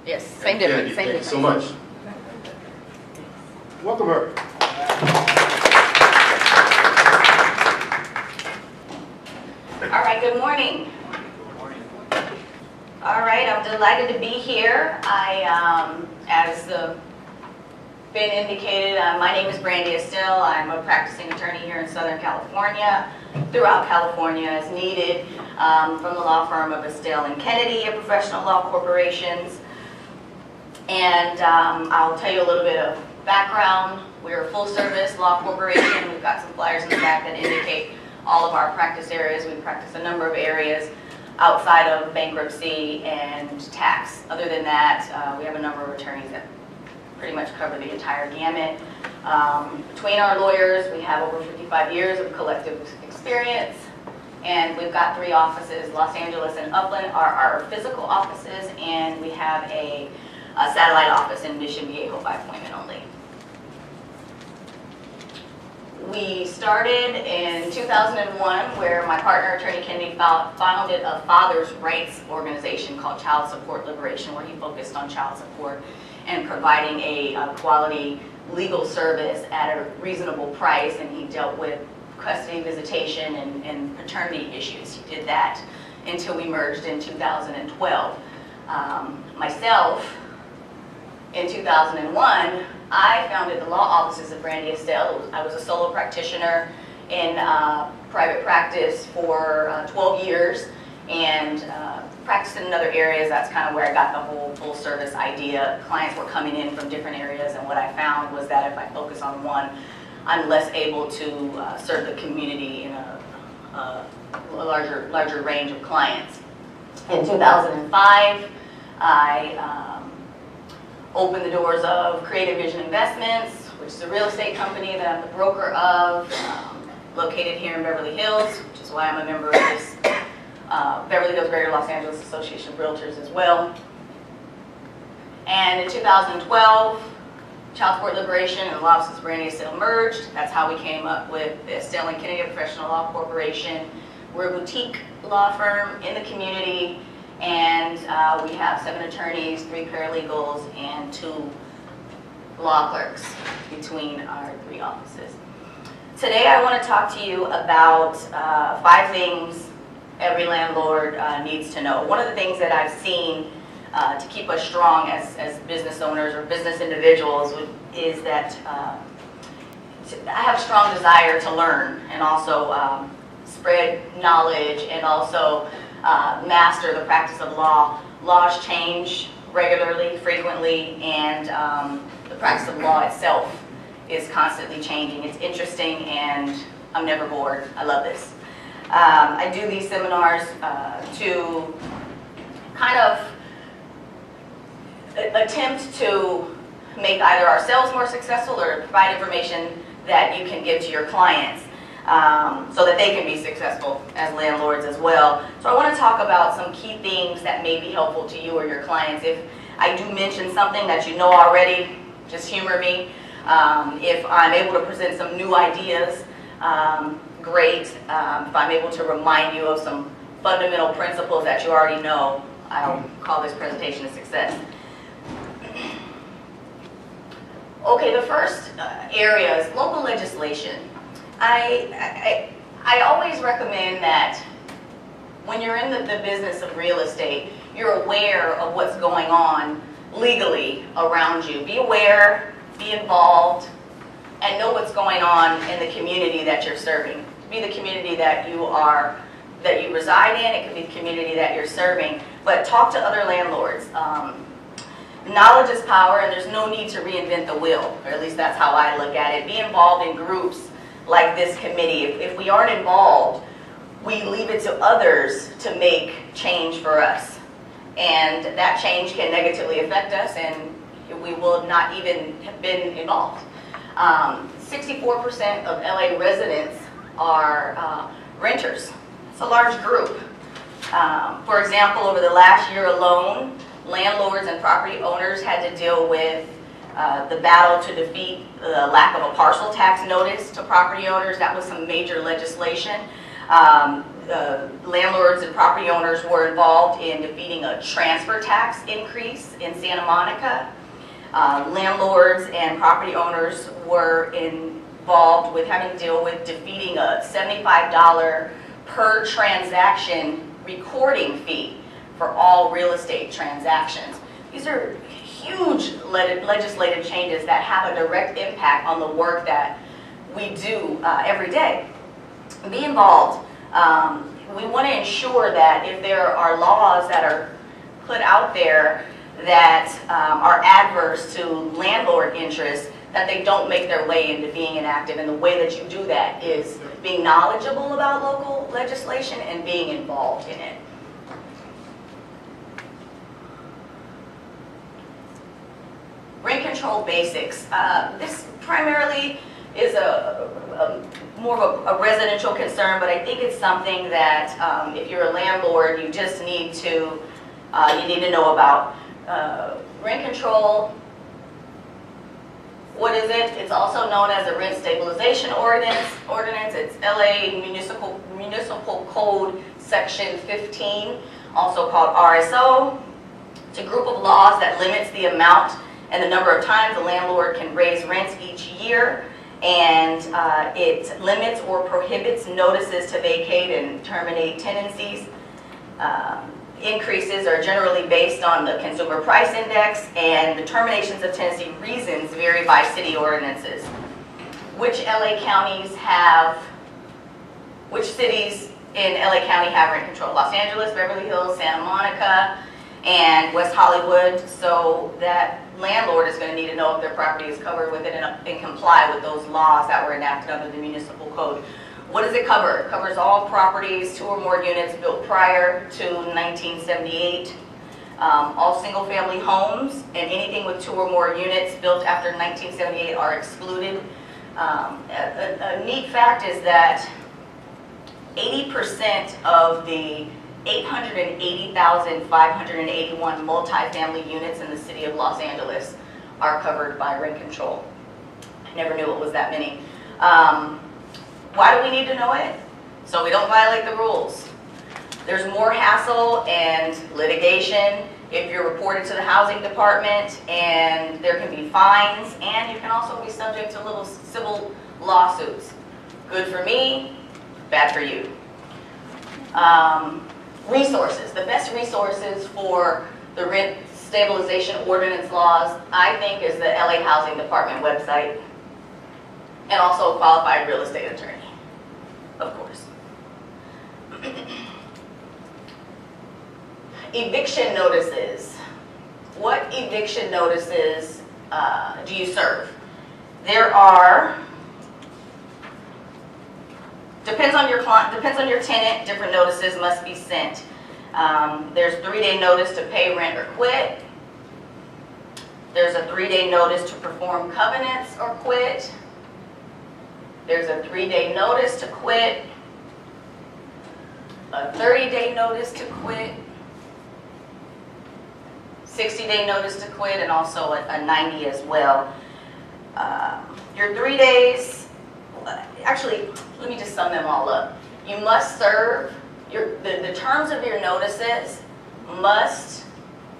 Yes, same difference. Thank you so much. Welcome her. All right, good morning. Good morning. All right, I'm delighted to be here. As been indicated, my name is Estelle. I'm a practicing attorney here in Southern California, throughout California as needed, from the law firm of Estelle and Kennedy, a professional law corporations. And I'll tell you a little bit of background. We're a full-service law corporation. We've got some flyers in the back that indicate all of our practice areas. We practice a number of areas outside of bankruptcy and tax. Other than that, we have a number of attorneys that pretty much cover the entire gamut. Between our lawyers, we have over 55 years of collective experience, and we've got 3 offices. Los Angeles and Upland are our physical offices, and we have a satellite office in Mission Viejo by appointment only. We started in 2001, where my partner, Attorney Kennedy, founded a father's rights organization called Child Support Liberation, where he focused on child support and providing a quality legal service at a reasonable price, and he dealt with custody, visitation, and paternity issues. He did that until we merged in 2012. Myself, in 2001, I founded the law offices of Estelle. I was a solo practitioner in private practice for 12 years and practiced in other areas. That's kind of where I got the whole full service idea. Clients were coming in from different areas, and what I found was that if I focus on one, I'm less able to serve the community in a larger range of clients. In 2005, I opened the doors of Creative Vision Investments, which is a real estate company that I'm the broker of, located here in Beverly Hills, which is why I'm a member of this Beverly Hills Greater Los Angeles Association of Realtors as well. And in 2012, Child Support Liberation and the law offices of Estelle merged. That's how we came up with the Estelle and Kennedy Professional Law Corporation. We're a boutique law firm in the community, and we have 7 attorneys, 3 paralegals, and 2 law clerks between our 3 offices. Today I want to talk to you about 5 things every landlord needs to know. One of the things that I've seen to keep us strong as business owners or business individuals is that I have a strong desire to learn and also spread knowledge and also master the practice of law. Laws change regularly, frequently, and the practice of law itself is constantly changing. It's interesting, and I'm never bored. I love this. I do these seminars to kind of attempt to make either ourselves more successful or provide information that you can give to your clients so that they can be successful as landlords as well. So I want to talk about some key things that may be helpful to you or your clients. If I do mention something that you know already, just humor me. If I'm able to present some new ideas, great. If I'm able to remind you of some fundamental principles that you already know, I'll call this presentation a success. Okay, the first area is local legislation. I always recommend that when you're in the business of real estate, you're aware of what's going on legally around you. Be aware, be involved, and know what's going on in the community that you're serving. Be the community that you reside in. It could be the community that you're serving. But talk to other landlords. Knowledge is power, and there's no need to reinvent the wheel, or at least that's how I look at it. Be involved in groups like this committee. If we aren't involved, we leave it to others to make change for us. And that change can negatively affect us, and we will not even have been involved. 64% of LA residents are renters. It's a large group. For example, over the last year alone, landlords and property owners had to deal with the battle to defeat the lack of a parcel tax notice to property owners. That was some major legislation. landlords and property owners were involved in defeating a transfer tax increase in Santa Monica. Landlords and property owners were involved with having to deal with defeating a $75 per transaction recording fee for all real estate transactions. These are huge legislative changes that have a direct impact on the work that we do every day. Be involved. We want to ensure that if there are laws that are put out there that are adverse to landlord interests, that they don't make their way into being enacted. And the way that you do that is being knowledgeable about local legislation and being involved in it. Rent control basics. This primarily is more of a residential concern, but I think it's something that if you're a landlord, you just need to know about. Rent control, what is it? It's also known as a rent stabilization ordinance. It's LA Municipal Code Section 15, also called RSO. It's a group of laws that limits the amount and the number of times the landlord can raise rents each year, and it limits or prohibits notices to vacate and terminate tenancies. Increases are generally based on the Consumer Price Index, and the terminations of tenancy reasons vary by city ordinances. Which cities in LA County have rent control? Los Angeles, Beverly Hills, Santa Monica, and West Hollywood. So that landlord is going to need to know if their property is covered with it and comply with those laws that were enacted under the municipal code. What does it cover? It covers all properties, 2 or more units built prior to 1978, all single-family homes, and anything with 2 or more units built after 1978 are excluded. A neat fact is that 80% of the 880,581 multifamily units in the city of Los Angeles are covered by rent control. I never knew it was that many. Why do we need to know it? So we don't violate the rules. There's more hassle and litigation if you're reported to the housing department, and there can be fines, and you can also be subject to little civil lawsuits. Good for me, bad for you. Resources. The best resources for the rent stabilization ordinance laws, I think, is the LA Housing Department website, and also a qualified real estate attorney, of course. Eviction notices. What eviction notices do you serve? There are, depends on your tenant, different notices must be sent. There's 3-day notice to pay rent or quit. There's a 3-day notice to perform covenants or quit. There's a 3-day notice to quit, a 30-day notice to quit, 60-day notice to quit, and also a 90 as well. Your 3 days, actually, let me just sum them all up. You must serve, the terms of your notices must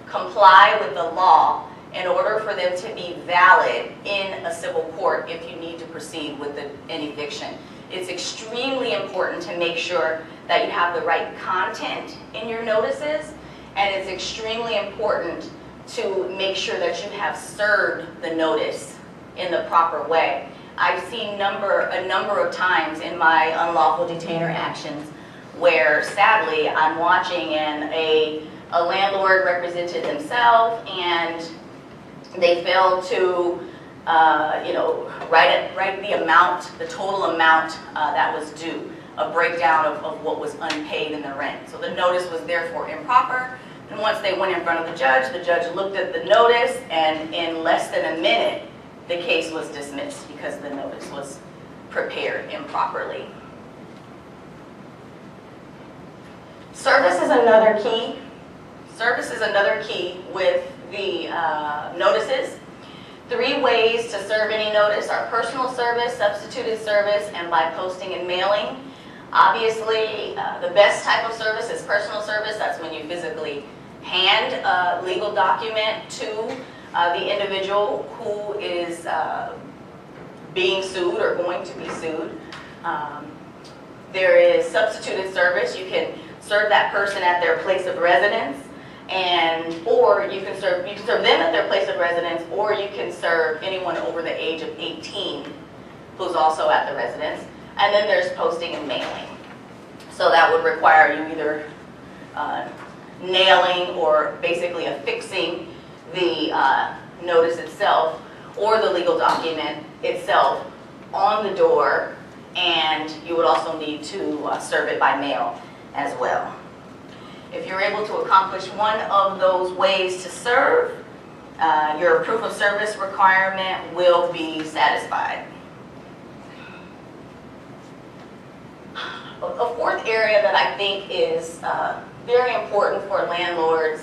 comply with the law in order for them to be valid in a civil court if you need to proceed with an eviction. It's extremely important to make sure that you have the right content in your notices, and it's extremely important to make sure that you have served the notice in the proper way. I've seen a number of times in my unlawful detainer actions where, sadly, I'm watching and a landlord represented themselves, and they failed to, write the amount, the total amount that was due, a breakdown of what was unpaid in the rent. So the notice was therefore improper. And once they went in front of the judge looked at the notice, and in less than a minute, the case was dismissed because the notice was prepared improperly. Service is another key. Service is another key with the notices. 3 ways to serve any notice are personal service, substituted service, and by posting and mailing. Obviously, the best type of service is personal service. That's when you physically hand a legal document to the individual who is being sued or going to be sued. There is substituted service. You can serve that person at their place of residence, or you can serve them at their place of residence, or you can serve anyone over the age of 18 who's also at the residence. And then there's posting and mailing. So that would require you either nailing or basically affixing the notice itself or the legal document itself on the door, and you would also need to serve it by mail as well. If you're able to accomplish one of those ways to serve, your proof of service requirement will be satisfied. A fourth area that I think is very important for landlords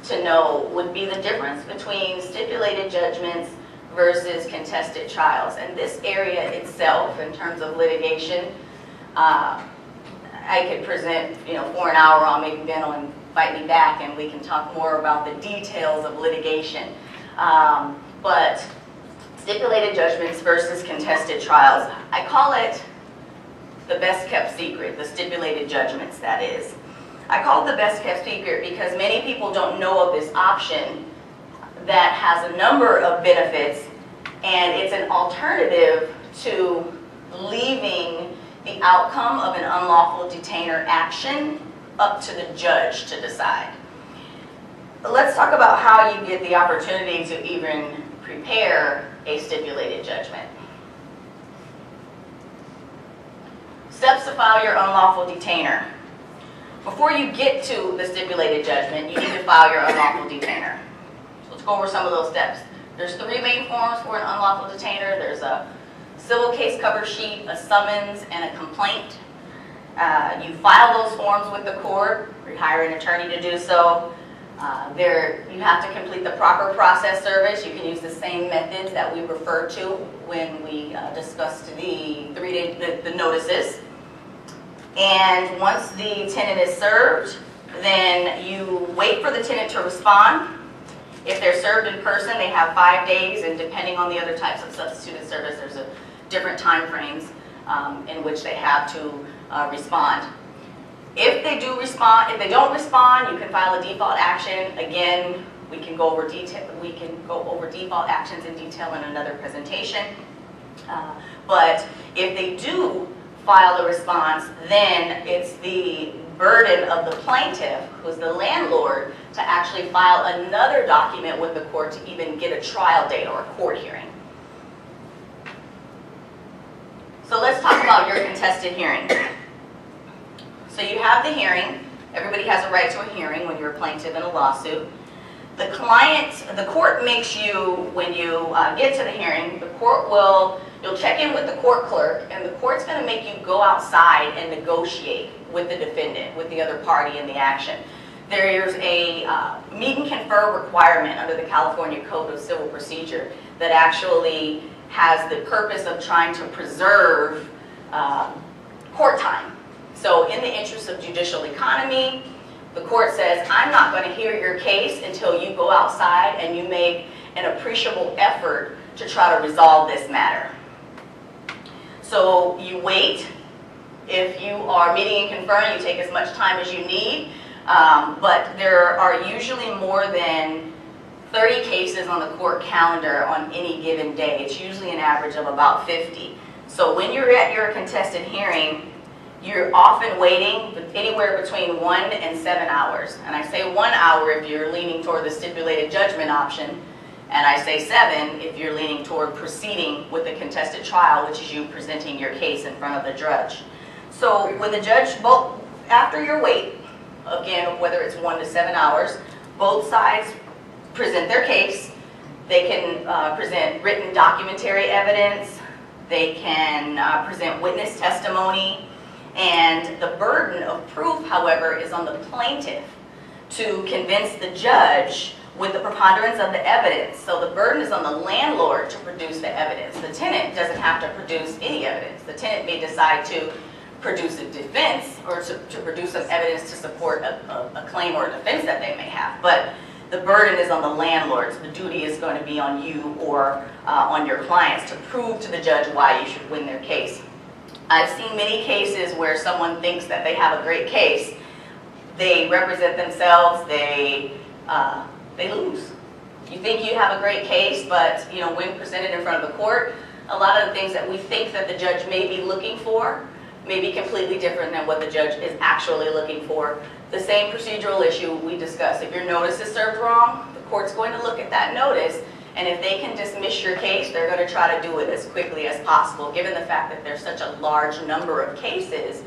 to know would be the difference between stipulated judgments versus contested trials. And this area itself, in terms of litigation, I could present, for an hour on. Maybe Ben will invite me back and we can talk more about the details of litigation. But stipulated judgments versus contested trials, I call it the best kept secret, the stipulated judgments, that is. I call it the best kept secret because many people don't know of this option that has a number of benefits, and it's an alternative to leaving the outcome of an unlawful detainer action up to the judge to decide. Let's talk about how you get the opportunity to even prepare a stipulated judgment. Steps to file your unlawful detainer. Before you get to the stipulated judgment, you need to file your unlawful detainer. So let's go over some of those steps. There's three main forms for an unlawful detainer. There's a civil case cover sheet, a summons, and a complaint. You file those forms with the court, or you hire an attorney to do so. You have to complete the proper process service. You can use the same methods that we referred to when we discussed the notices. And once the tenant is served, then you wait for the tenant to respond. If they're served in person, they have 5 days, and depending on the other types of substituted service, there's different time frames in which they have to respond. If they do respond, if they don't respond, you can file a default action. Again, we can go over default actions in detail in another presentation. But if they do file a response, then it's the burden of the plaintiff, who's the landlord, to actually file another document with the court to even get a trial date or a court hearing. So let's talk about your contested hearing. So you have the hearing. Everybody has a right to a hearing when you're a plaintiff in a lawsuit. The court makes you, when you get to the hearing, you'll check in with the court clerk, and the court's going to make you go outside and negotiate with the defendant, with the other party in the action. There's a meet and confer requirement under the California Code of Civil Procedure that actually has the purpose of trying to preserve court time. So in the interest of judicial economy, the court says, I'm not going to hear your case until you go outside and you make an appreciable effort to try to resolve this matter. So you wait. If you are meeting and conferring, you take as much time as you need. But there are usually more than 30 cases on the court calendar on any given day. It's usually an average of about 50. So when you're at your contested hearing, you're often waiting anywhere between 1 and 7 hours. And I say 1 hour if you're leaning toward the stipulated judgment option, and I say 7 if you're leaning toward proceeding with the contested trial, which is you presenting your case in front of the judge. So when the judge, after your wait, again, whether it's 1 to 7 hours, both sides present their case. They can present written documentary evidence. They can present witness testimony. And the burden of proof, however, is on the plaintiff to convince the judge with the preponderance of the evidence. So the burden is on the landlord to produce the evidence. The tenant doesn't have to produce any evidence. The tenant may decide to produce a defense or to produce some evidence to support a claim or a defense that they may have. But the burden is on the landlords. The duty is going to be on you or on your clients to prove to the judge why you should win their case. I've seen many cases where someone thinks that they have a great case. They represent themselves, they lose. You think you have a great case, but when presented in front of the court, a lot of the things that we think that the judge may be looking for may be completely different than what the judge is actually looking for. The same procedural issue we discussed. If your notice is served wrong, the court's going to look at that notice, and if they can dismiss your case, they're going to try to do it as quickly as possible. Given the fact that there's such a large number of cases,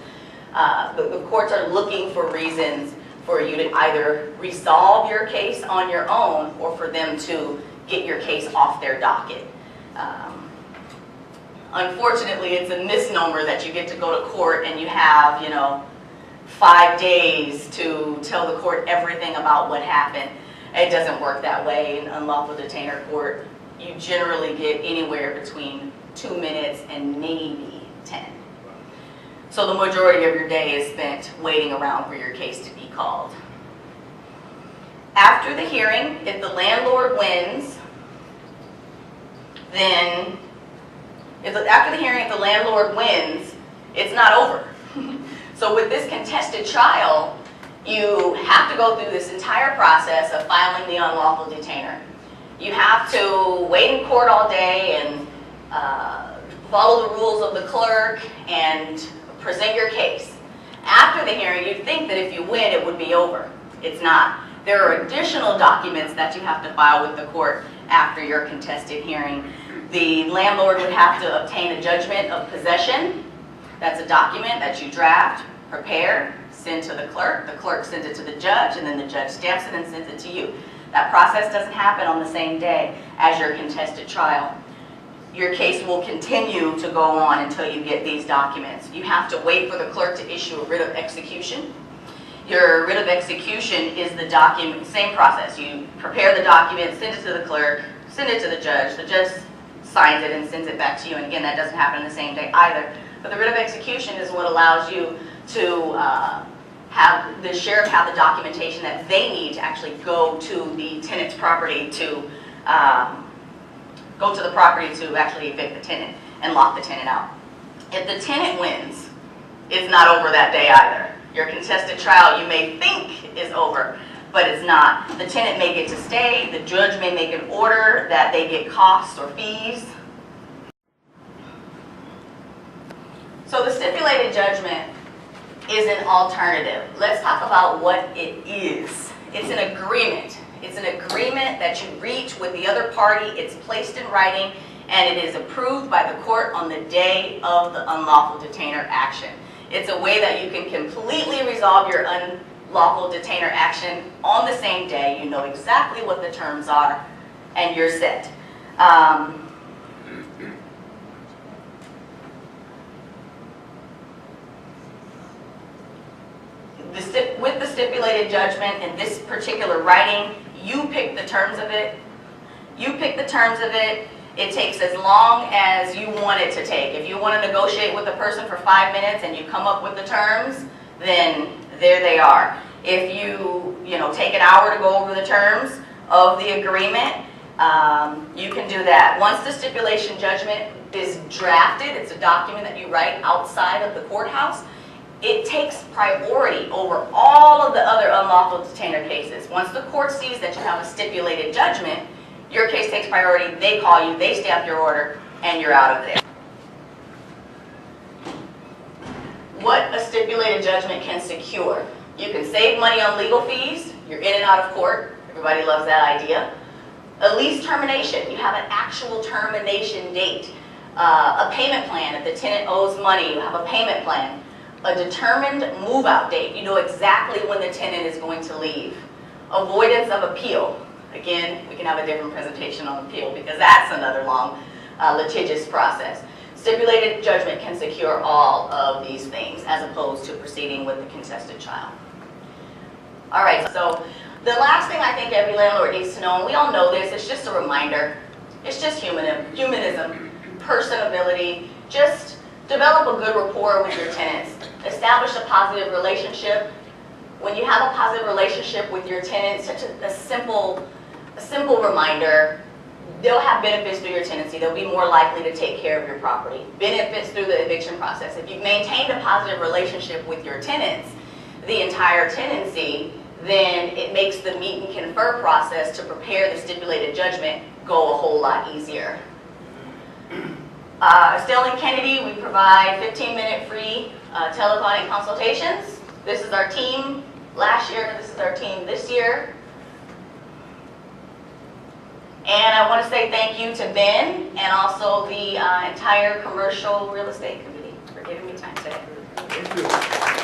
the courts are looking for reasons for you to either resolve your case on your own or for them to get your case off their docket. Unfortunately, it's a misnomer that you get to go to court and you have, 5 days to tell the court everything about what happened. It doesn't work that way in unlawful detainer court. You generally get anywhere between 2 minutes and maybe 10. So the majority of your day is spent waiting around for your case to be called. After the hearing, if the landlord wins, then after the hearing, if the landlord wins, it's not over. So with this contested trial, you have to go through this entire process of filing the unlawful detainer. You have to wait in court all day and follow the rules of the clerk and present your case. After the hearing, you'd think that if you win, it would be over. It's not. There are additional documents that you have to file with the court after your contested hearing. The landlord would have to obtain a judgment of possession. That's a document that you draft, prepare, send to the clerk. The clerk sends it to the judge, and then the judge stamps it and sends it to you. That process doesn't happen on the same day as your contested trial. Your case will continue to go on until you get these documents. You have to wait for the clerk to issue a writ of execution. Your writ of execution is the document, same process. You prepare the document, send it to the clerk, send it to the judge signs it and sends it back to you. And again, that doesn't happen the same day either. But the writ of execution is what allows you to have the sheriff have the documentation that they need to actually go to the tenant's property to actually evict the tenant and lock the tenant out. If the tenant wins, it's not over that day either. Your contested trial, you may think, is over, but it's not. The tenant may get to stay. The judge may make an order that they get costs or fees. So the stipulated judgment is an alternative. Let's talk about what it is. It's an agreement. It's an agreement that you reach with the other party. It's placed in writing, and it is approved by the court on the day of the unlawful detainer action. It's a way that you can completely resolve your unlawful detainer action on the same day. You know exactly what the terms are, and you're set. With the stipulated judgment in this particular writing, you pick the terms of it. You pick the terms of it. It takes as long as you want it to take. If you want to negotiate with a person for 5 minutes and you come up with the terms, then there they are. If you take an hour to go over the terms of the agreement, you can do that. Once the stipulation judgment is drafted, it's a document that you write outside of the courthouse, it takes priority over all of the other unlawful detainer cases. Once the court sees that you have a stipulated judgment, your case takes priority, they call you, they stamp your order, and you're out of there. What a stipulated judgment can secure. You can save money on legal fees, you're in and out of court, everybody loves that idea. A lease termination, you have an actual termination date. A payment plan, if the tenant owes money, you have a payment plan. A determined move-out date, you know exactly when the tenant is going to leave. Avoidance of appeal. Again, we can have a different presentation on appeal because that's another long, litigious process. Stipulated judgment can secure all of these things as opposed to proceeding with the contested trial. All right, so the last thing I think every landlord needs to know, and we all know this, it's just a reminder, it's just humanism, personability, just Develop a good rapport with your tenants. Establish a positive relationship. When you have a positive relationship with your tenants, such a simple reminder, they'll have benefits through your tenancy. They'll be more likely to take care of your property. Benefits through the eviction process. If you've maintained a positive relationship with your tenants, the entire tenancy, then it makes the meet and confer process to prepare the stipulated judgment go a whole lot easier. Estelle and Kennedy, we provide 15-minute free telephonic consultations. This is our team last year, this is our team this year. And I want to say thank you to Ben and also the entire commercial real estate committee for giving me time today. Thank you.